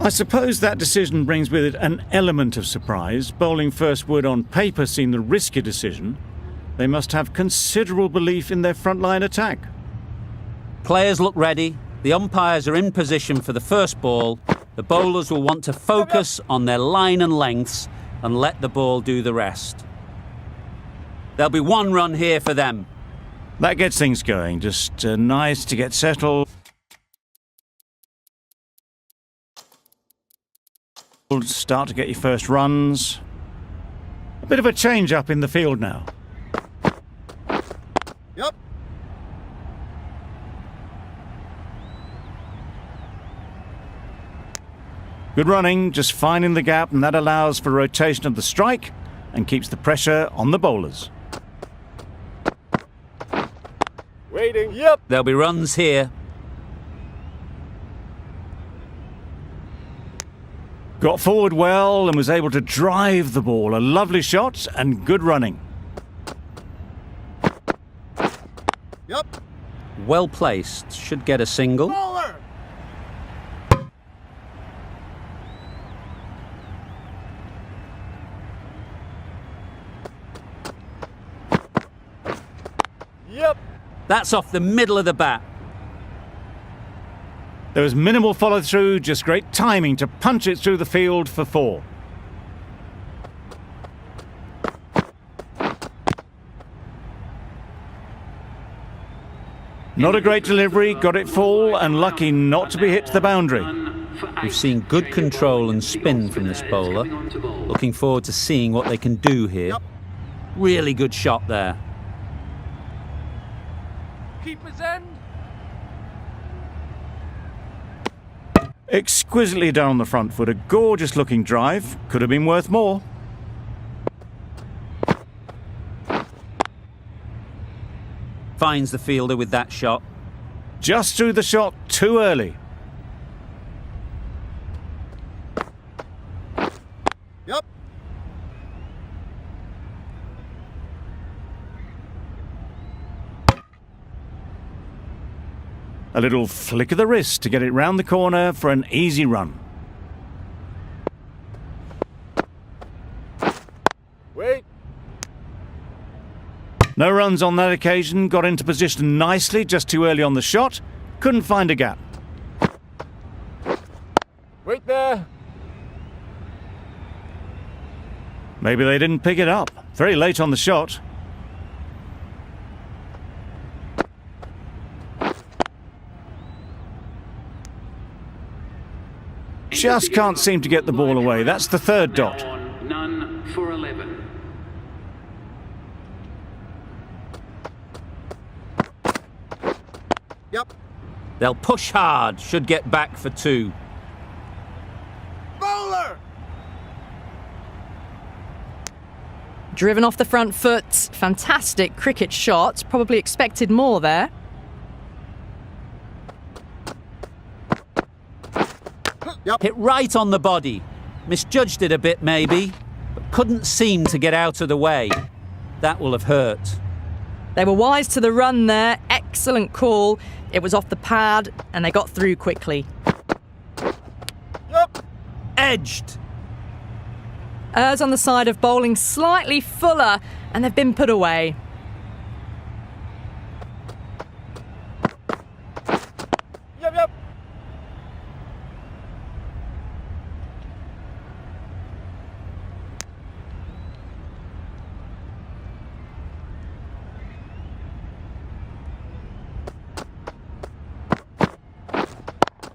I suppose that decision brings with it an element of surprise. Bowling first would on paper seem the risky decision. They must have considerable belief in their frontline attack. Players look ready. The umpires are in position for the first ball. The bowlers will want to focus on their line and lengths and let the ball do the rest. There'll be one run here for them. That gets things going. Just nice to get settled. Start to get your first runs. A bit of a change up in the field now. Yep. Good running, just finding the gap, and that allows for rotation of the strike and keeps the pressure on the bowlers. Waiting. Yep. There'll be runs here. Got forward well and was able to drive the ball. A lovely shot and good running. Yep. Well placed. Should get a single. Bowler. Yep. That's off the middle of the bat. There was minimal follow-through, just great timing to punch it through the field for 4. Not a great delivery, got it full and lucky not to be hit to the boundary. We've seen good control and spin from this bowler. Looking forward to seeing what they can do here. Really good shot there. Keeper's end. Exquisitely done on the front foot, a gorgeous looking drive, could have been worth more. Finds the fielder with that shot. Just threw the shot too early. Yep. A little flick of the wrist to get it round the corner for an easy run. Wait. No runs on that occasion, got into position nicely, just too early on the shot. Couldn't find a gap. Wait there. Maybe they didn't pick it up. Very late on the shot. Just can't seem to get the ball away. That's the third dot. None for 11. Yep. They'll push hard. Should get back for 2. Bowler. Driven off the front foot. Fantastic cricket shot. Probably expected more there. Yep. Hit right on the body. Misjudged it a bit maybe, but couldn't seem to get out of the way. That will have hurt. They were wise to the run there. Excellent call. It was off the pad and they got through quickly. Yep. Edged. Errs on the side of bowling slightly fuller and they've been put away. Yep. Yep.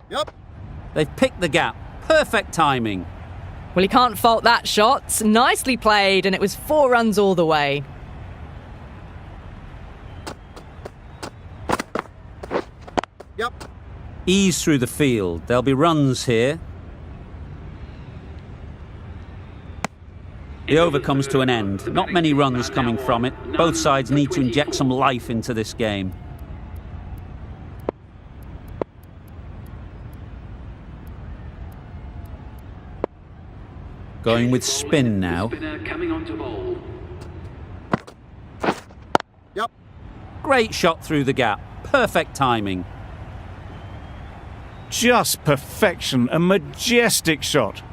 Yep. They've picked the gap. Perfect timing. Well, you can't fault that shot. Nicely played, and it was 4 runs all the way. Yep. Ease through the field. There'll be runs here. The over comes to an end. Not many runs coming from it. Both sides need to inject some life into this game. Going with spin now. Coming on to bowl. Yep. Great shot through the gap. Perfect timing. Just perfection, a majestic shot.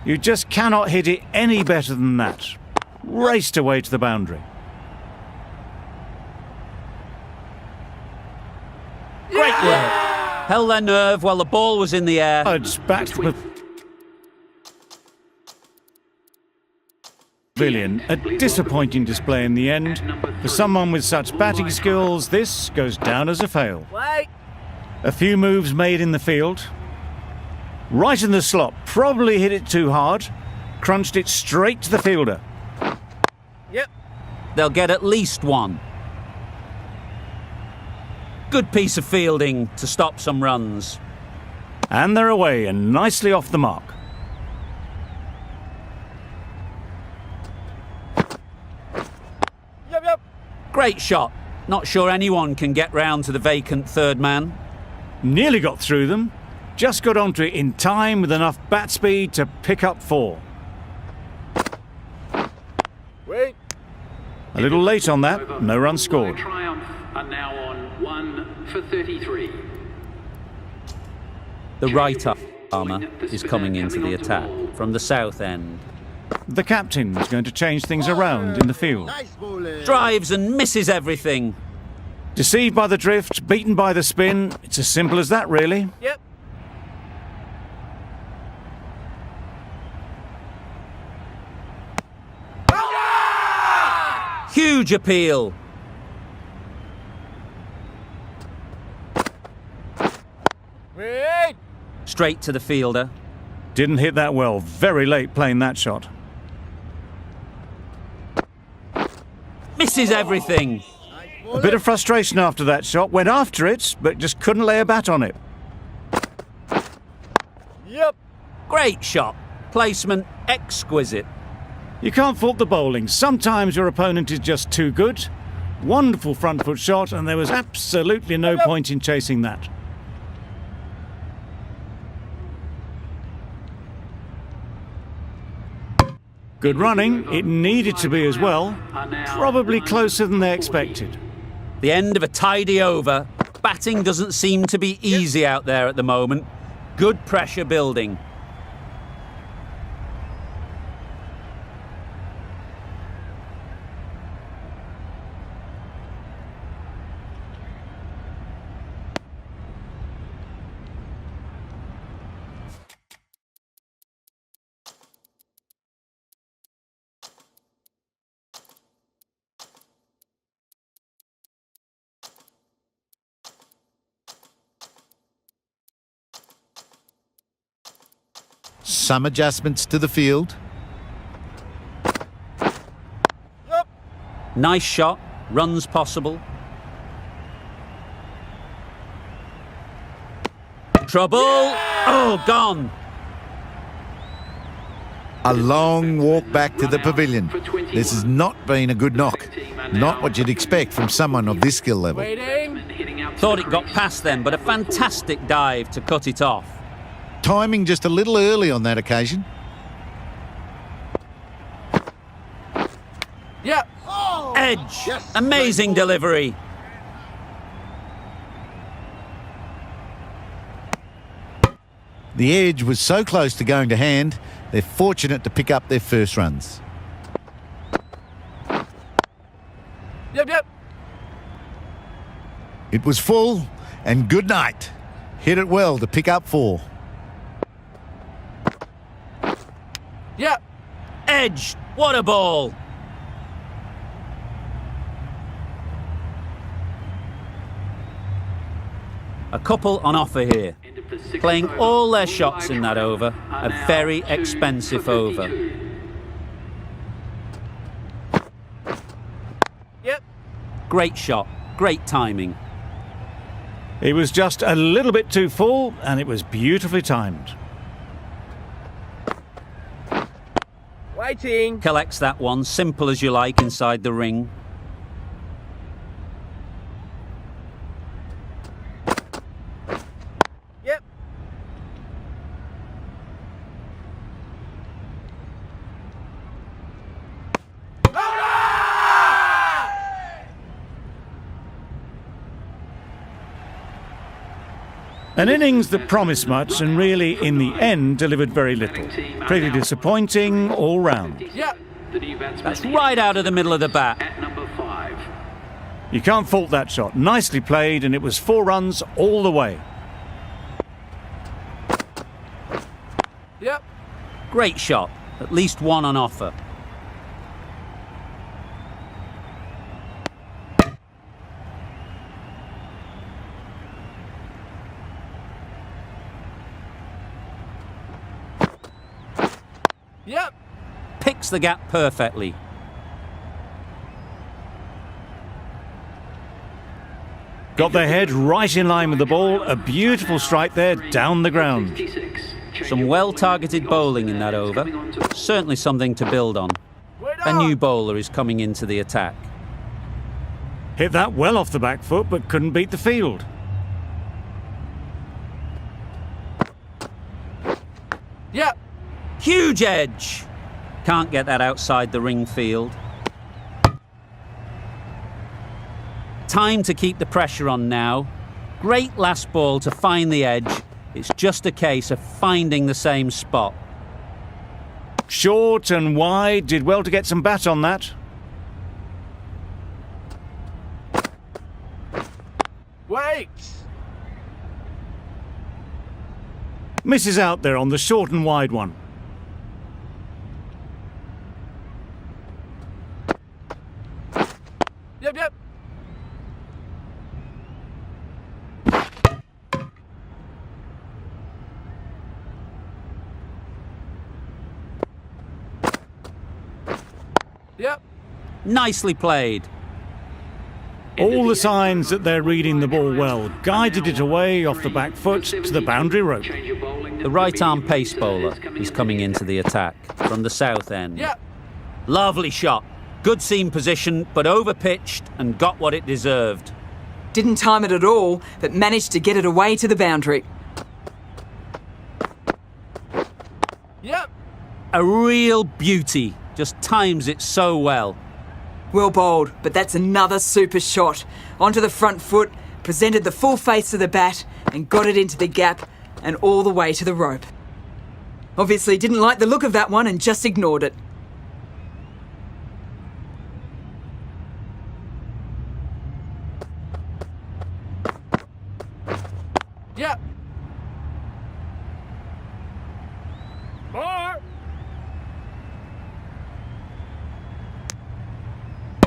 You just cannot hit it any better than that. Raced away to the boundary. Great work. Held their nerve while the ball was in the air. It's back to the pavilion. A disappointing display in the end. For someone with such batting skills, this goes down as a fail. Wait. A few moves made in the field. Right in the slot, probably hit it too hard. Crunched it straight to the fielder. Yep. They'll get at least one. Good piece of fielding to stop some runs. And they're away and nicely off the mark. Yep, yep. Great shot. Not sure anyone can get round to the vacant third man. Nearly got through them. Just got onto it in time with enough bat speed to pick up 4. Wait. A little late on that, no run scored. Triumph are now on 1 for 33. The right armour is coming into the attack from the south end. The captain's going to change things around in the field. Nice bowling. Drives and misses everything. Deceived by the drift, beaten by the spin. It's as simple as that, really. Yep. Huge appeal. Wait. Straight to the fielder. Didn't hit that well. Very late playing that shot. Misses everything. A bit of frustration after that shot. Went after it, but just couldn't lay a bat on it. Yep. Great shot. Placement exquisite. You can't fault the bowling. Sometimes your opponent is just too good. Wonderful front foot shot, and there was absolutely no point in chasing that. Good running. It needed to be as well. Probably closer than they expected. The end of a tidy over. Batting doesn't seem to be easy out there at the moment. Good pressure building. Some adjustments to the field. Yep. Nice shot. Runs possible. Trouble. Oh, gone. A long walk back to the pavilion. This has not been a good knock. Not what you'd expect from someone of this skill level. Waiting. Thought it got past them, but a fantastic dive to cut it off. Timing just a little early on that occasion. Yep. Edge. Yes. Amazing delivery. The edge was so close to going to hand, they're fortunate to pick up their first runs. Yep, yep. It was full, and good night. Hit it well to pick up 4. Yep. Edge. What a ball. A couple on offer here. Playing all their shots in that over. A very expensive over. Yep. Great shot. Great timing. It was just a little bit too full, and it was beautifully timed. Waiting. Collects that one. Simple as you like inside the ring. Yep. An innings that promised much and really, in the end, delivered very little. Pretty disappointing all round. Yep. That's right out of the middle of the bat. At number 5. You can't fault that shot. Nicely played, and it was 4 runs all the way. Yep. Great shot. At least one on offer. Yep. Picks the gap perfectly. Got their head right in line with the ball. A beautiful strike there down the ground. 56. Some well-targeted bowling in that over. Certainly something to build on. Wait A on. new bowler is coming into the attack. Hit that well off the back foot, but couldn't beat the field. Yep. Huge edge! Can't get that outside the ring field. Time to keep the pressure on now. Great last ball to find the edge. It's just a case of finding the same spot. Short and wide, did well to get some bat on that. Wait. Misses out there on the short and wide one. Yep, yep. Yep. Nicely played. All the signs that they're reading the ball well. Guided it away off the back foot to the boundary rope. The right-arm pace bowler is coming into the attack from the south end. Yep. Lovely shot. Good seam position, but over-pitched and got what it deserved. Didn't time it at all, but managed to get it away to the boundary. Yep. A real beauty. Just times it so well. Well bowled, but that's another super shot. Onto the front foot, presented the full face of the bat and got it into the gap and all the way to the rope. Obviously didn't like the look of that one and just ignored it. Yep. More.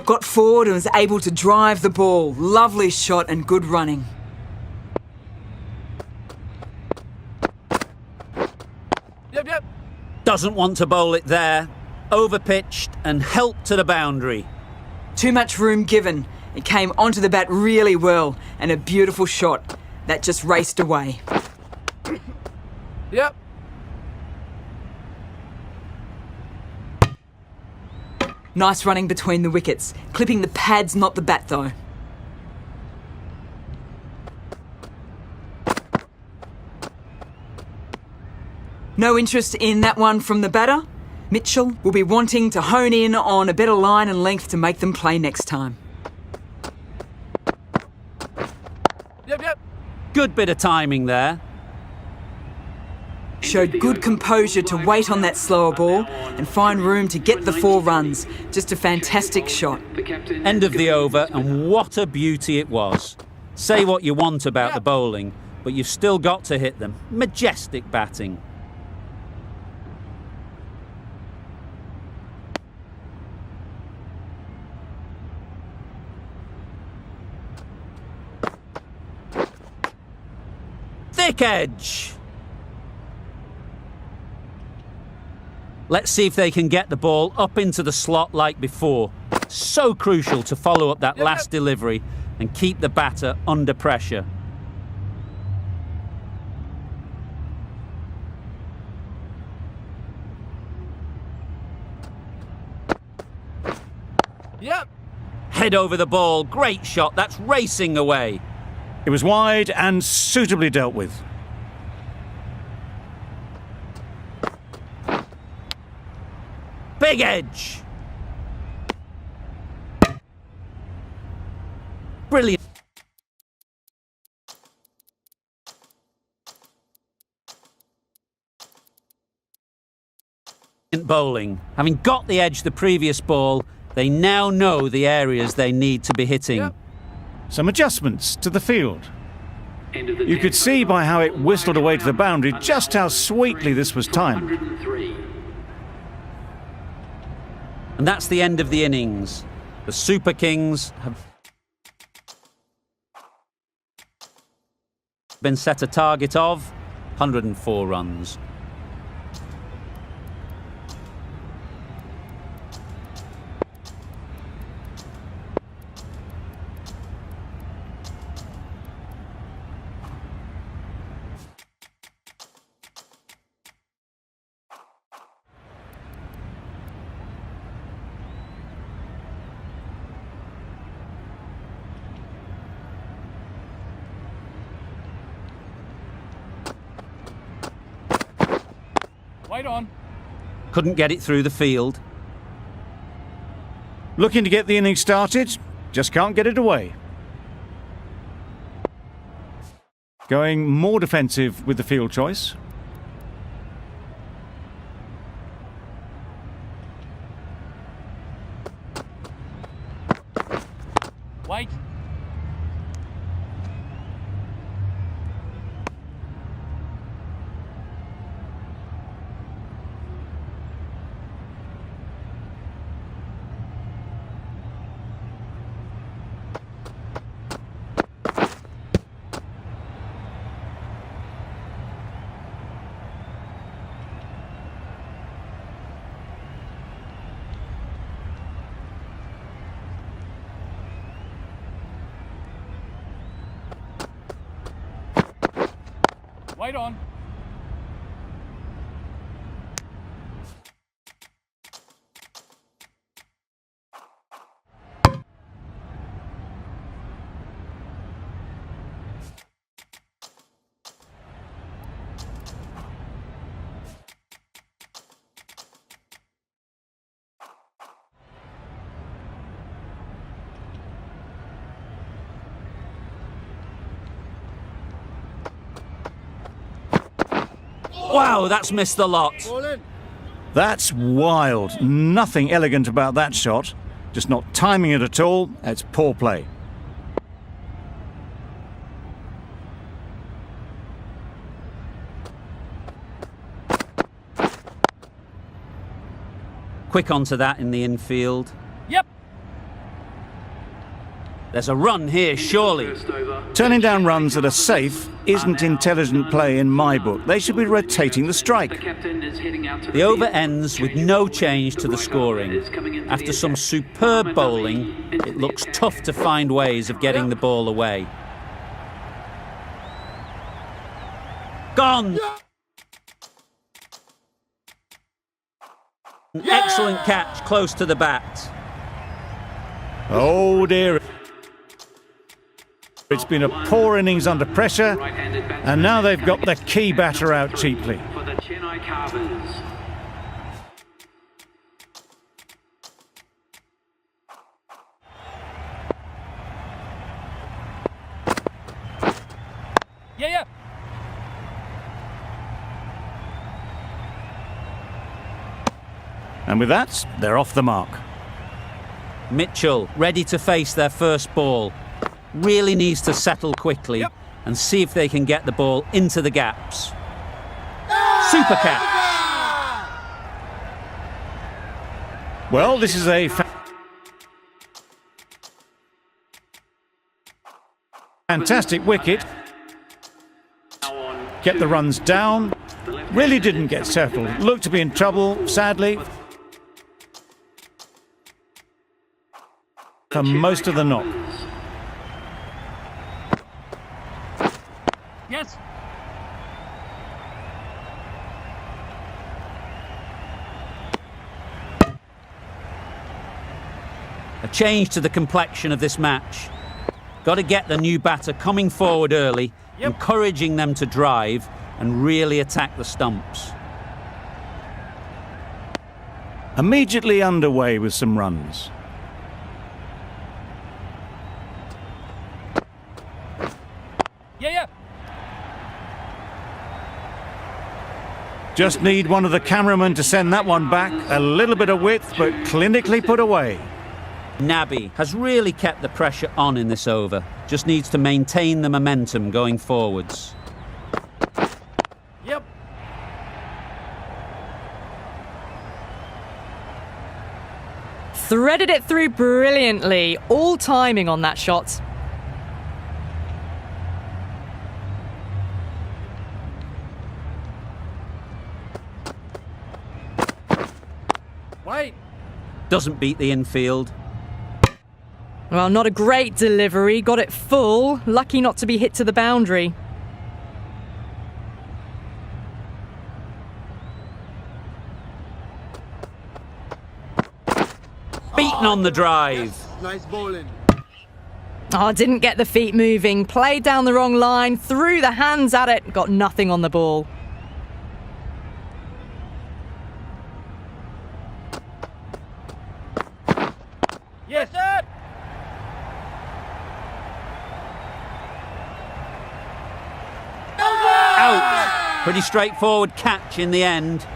Got forward and was able to drive the ball. Lovely shot and good running. Yep, yep. Doesn't want to bowl it there. Over-pitched and helped to the boundary. Too much room given. It came onto the bat really well and a beautiful shot. That just raced away. Yep. Nice running between the wickets. Clipping the pads, not the bat though. No interest in that one from the batter. Mitchell will be wanting to hone in on a better line and length to make them play next time. Yep, yep. Good bit of timing there. Showed good composure to wait on that slower ball and find room to get the 4 runs. Just a fantastic shot. End of the over, and what a beauty it was. Say what you want about the bowling, but you've still got to hit them. Majestic batting. Thick edge. Let's see if they can get the ball up into the slot like before. So crucial to follow up that last delivery and keep the batter under pressure. Yep. Head over the ball. Great shot. That's racing away. It was wide and suitably dealt with. Big edge. Brilliant. bowling. Having got the edge the previous ball, they now know the areas they need to be hitting. Yep. Some adjustments to the field. End of the You could 10th see by how it over. whistled away to the boundary Unknown. just how sweetly this was timed. 103. And that's the end of the innings. The Super Kings have been set a target of 104 runs. Wait on. Couldn't get it through the field. Looking to get the innings started, just can't get it away. Going more defensive with the field choice. Wait. Wait on. Wow, that's missed the lot. Ball in. That's wild. Nothing elegant about that shot. Just not timing it at all. It's poor play. Quick onto that in the infield. Yep. There's a run here, surely. First over. Turning down runs that are safe isn't intelligent play in my book. They should be rotating the The strike. captain is heading out to The over ends with no change to the scoring. After some superb bowling, it looks tough to find ways of getting the ball away. Gone! An excellent catch close to the bat. Oh dear. It's been a poor innings under pressure, Right-handed batsman and now they've got the key batter out cheaply. for the Chennai Carvers. Yeah. And with that, they're off the mark. Mitchell ready to face their first ball. Really needs to settle quickly Yep. and see if they can get the ball into the gaps. Super catch. Well, this is a fantastic wicket. Now on Kept the runs down. Really didn't get settled. Looked to be in trouble, sadly, for most of the knock. Yes. A change to the complexion of this match. Got to get the new batter coming forward early, Yep. encouraging them to drive and really attack the stumps. Immediately underway with some runs. Yeah. Just need one of the cameramen to send that one back. A little bit of width, but clinically put away. Nabby has really kept the pressure on in this over. Just needs to maintain the momentum going forwards. Yep. Threaded it through brilliantly. All timing on that shot. Wait. Doesn't beat the infield. Well, not a great delivery. Got it full. Lucky not to be hit to the boundary. Beaten on the drive. Nice bowling. Oh, didn't get the feet moving. Played down the wrong line. Threw the hands at it. Got nothing on the ball. Yes, sir. Out. Pretty straightforward catch in the end.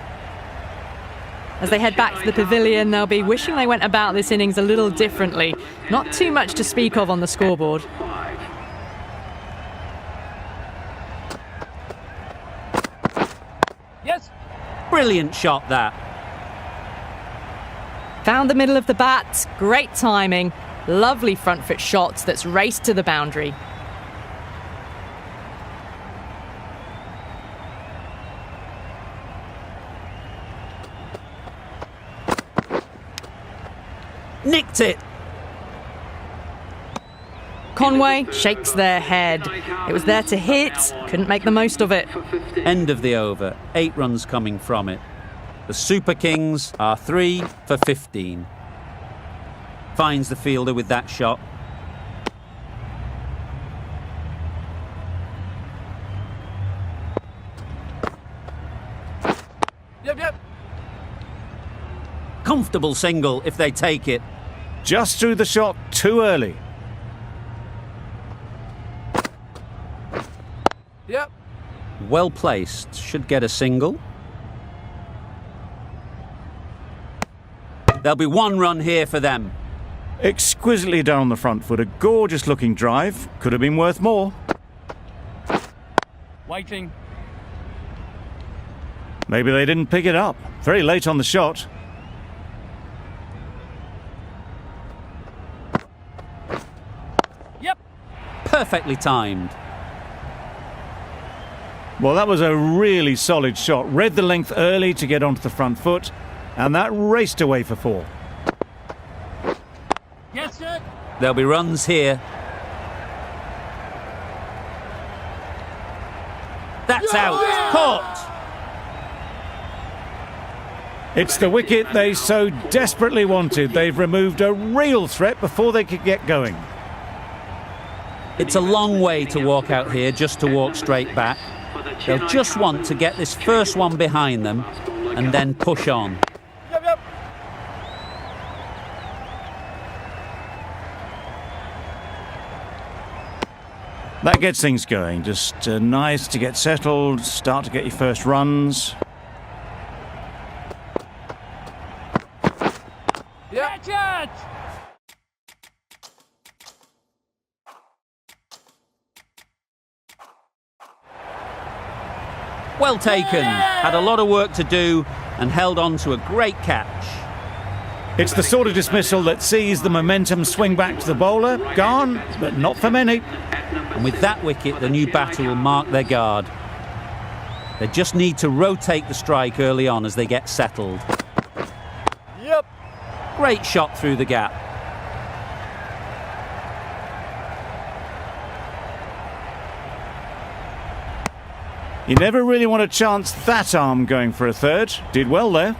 As they head back to the pavilion, they'll be wishing they went about this innings a little differently. Not too much to speak of on the scoreboard. 5. Yes. Brilliant shot that. Found the middle of the bat. Great timing. Lovely front foot shot that's raced to the boundary. Nicked it. Conway shakes their head. It was there to hit. Couldn't make the most of it. End of the over. 8 runs coming from it. The Super Kings are 3 for 15. Finds the fielder with that shot. Yep. Comfortable single if they take it. Just threw the shot too early. Yep. Well placed. Should get a single. There'll be 1 run here for them. Exquisitely down the front foot. A gorgeous looking drive. Could have been worth more. Waiting. Maybe they didn't pick it up. Very late on the shot. Yep. Perfectly timed. Well, that was a really solid shot. Read the length early to get onto the front foot, and that raced away for 4. Yes, sir. There'll be runs here. That's out. Caught. It's the wicket they so desperately wanted. They've removed a real threat before they could get going. It's a long way to walk out here just to walk straight back. They'll just want to get this first one behind them and then push on. Yep. That gets things going. Just nice to get settled, start to get your first runs. Yep. Catch it. Well taken. Had a lot of work to do and held on to a great catch. It's the sort of dismissal that sees the momentum swing back to the bowler. Gone, but not for many. And with that wicket, the new batter will mark their guard. They just need to rotate the strike early on as they get settled. Yep. Great shot through the gap. You never really want to chance that arm going for a third. Did well there.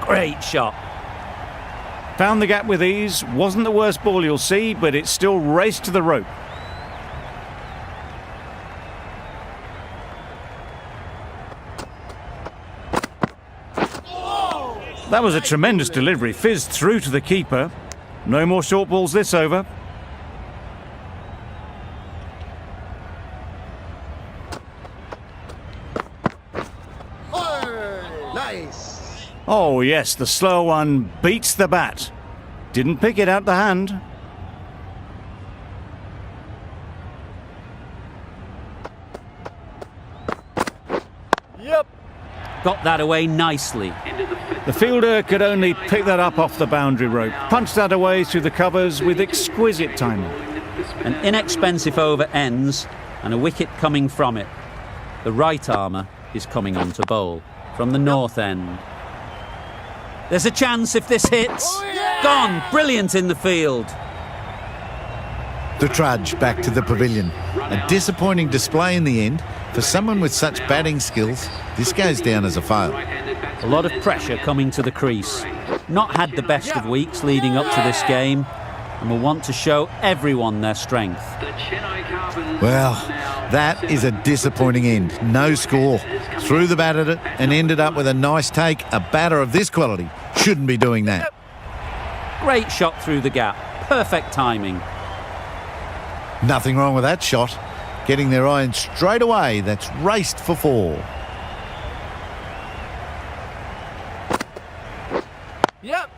Great shot. Found the gap with ease. Wasn't the worst ball you'll see, but it still raced to the rope. That was a tremendous delivery. Fizzed through to the keeper. No more short balls this over. Nice. Oh yes, the slower one beats the bat. Didn't pick it out the hand. Yep. Got that away nicely. The fielder could only pick that up off the boundary rope. Punched that away through the covers with exquisite timing. An inexpensive over ends and a wicket coming from it. The right armour is coming on to bowl from the north end. There's a chance if this hits. Gone. Brilliant in the field. The trudge back to the pavilion. A disappointing display in the end. For someone with such batting skills, this goes down as a fail. A lot of pressure coming to the crease. Not had the best of weeks leading up to this game and will want to show everyone their strength. Well, that is a disappointing end. No score. Threw the bat at it and ended up with a nice take. A batter of this quality shouldn't be doing that. Great shot through the gap. Perfect timing. Nothing wrong with that shot. Getting their iron straight away. That's raced for 4. Yep.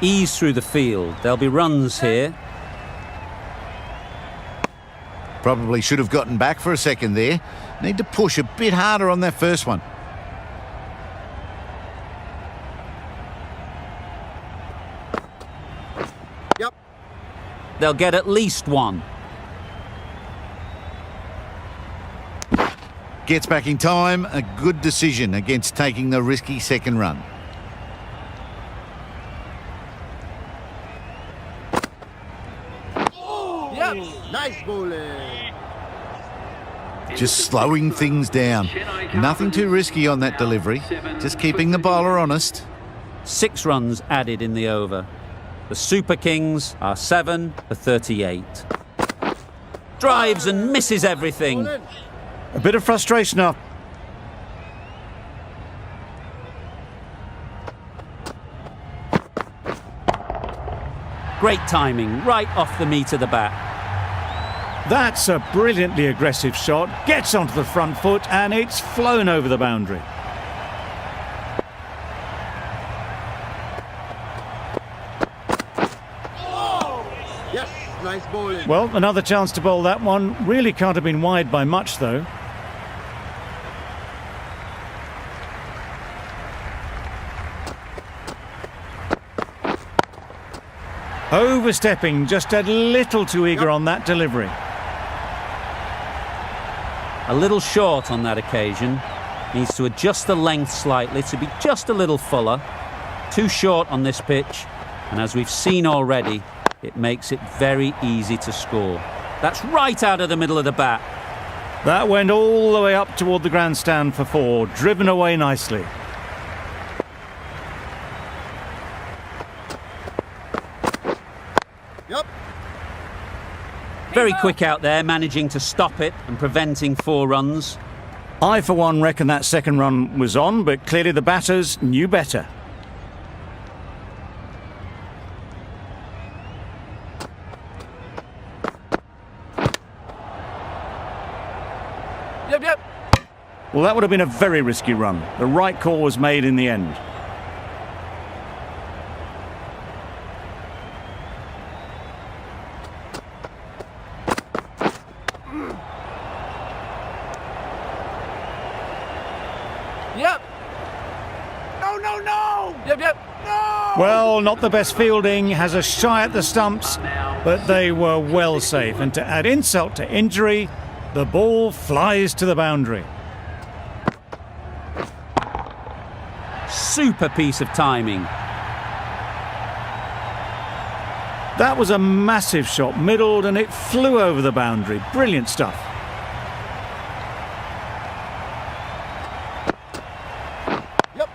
Ease through the field. There'll be runs here. Probably should have gotten back for a second there. Need to push a bit harder on that first one. Yep. They'll get at least one. Gets back in time. A good decision against taking the risky second run. Yep. Nice bowling. Just slowing things down. Nothing too risky on that delivery. Just keeping the bowler honest. 6 runs added in the over. The Super Kings are 7 for 38. Drives and misses everything. A bit of frustration up. Great timing, right off the meat of the bat. That's a brilliantly aggressive shot. Gets onto the front foot and it's flown over the boundary. Yes. Nice bowling. Well, another chance to bowl that one. Really can't have been wide by much though. Overstepping, just a little too eager on that delivery. A little short on that occasion. Needs to adjust the length slightly to be just a little fuller. Too short on this pitch, and as we've seen already, it makes it very easy to score. That's right out of the middle of the bat. That went all the way up toward the grandstand for 4, driven away nicely. Yep. Very quick out there, managing to stop it and preventing 4 runs. I, for one, reckon that second run was on, but clearly the batters knew better. Yep. Yep. Well, that would have been a very risky run. The right call was made in the end. Yep. No, no, no. Yep, yep. No. Well, not the best fielding, has a shy at the stumps, but they were well safe. And to add insult to injury, the ball flies to the boundary. Super piece of timing. That was a massive shot, middled, and it flew over the boundary. Brilliant stuff. Yep.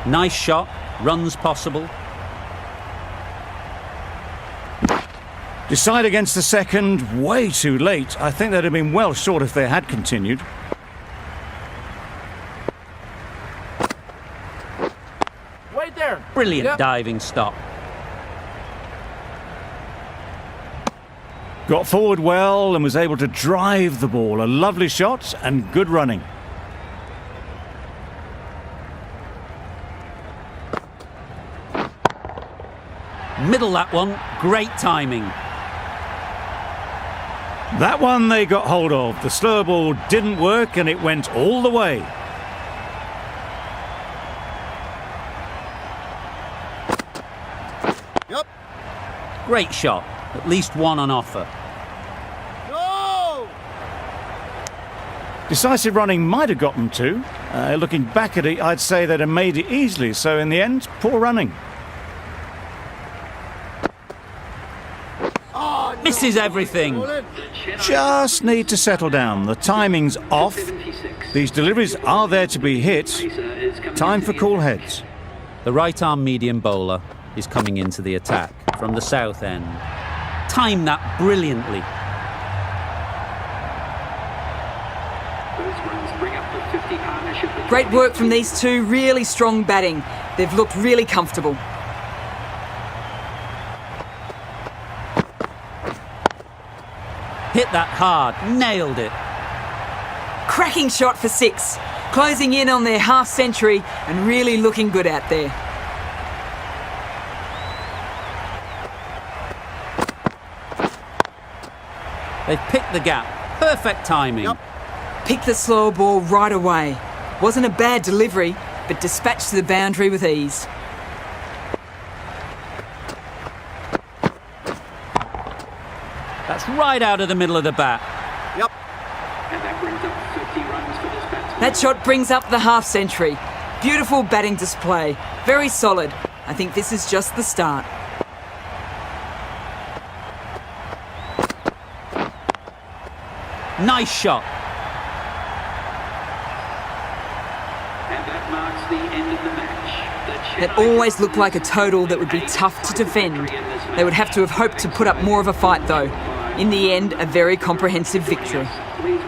Nice shot, runs possible. Decide against the second, way too late. I think they'd have been well short if they had continued. Wait there. Brilliant Yep. diving stop. Got forward well and was able to drive the ball. A lovely shot and good running. Middle that one, great timing. That one they got hold of. The slower ball didn't work and it went all the way. Yep. Great shot, at least one on offer. No! Decisive running might have got them two. Looking back at it, I'd say they'd have made it easily. So in the end, poor running. Misses everything. Just need to settle down. The timing's off. These deliveries are there to be hit. Time for cool heads. The right-arm medium bowler is coming into the attack from the south end. Timed that brilliantly. Great work from these two, really strong batting. They've looked really comfortable. Hit that hard, nailed it. Cracking shot for 6. Closing in on their half century and really looking good out there. They've picked the gap. Perfect timing. Yep. Picked the slower ball right away. Wasn't a bad delivery, but dispatched to the boundary with ease. That's right out of the middle of the bat. Yep. And that brings up 50 runs for this batsman. That shot brings up the half century. Beautiful batting display. Very solid. I think this is just the start. Nice shot. And that marks the end of the match. It always looked like a total that would be tough to defend. They would have to have hoped to put up more of a fight though. In the end, a very comprehensive victory. Please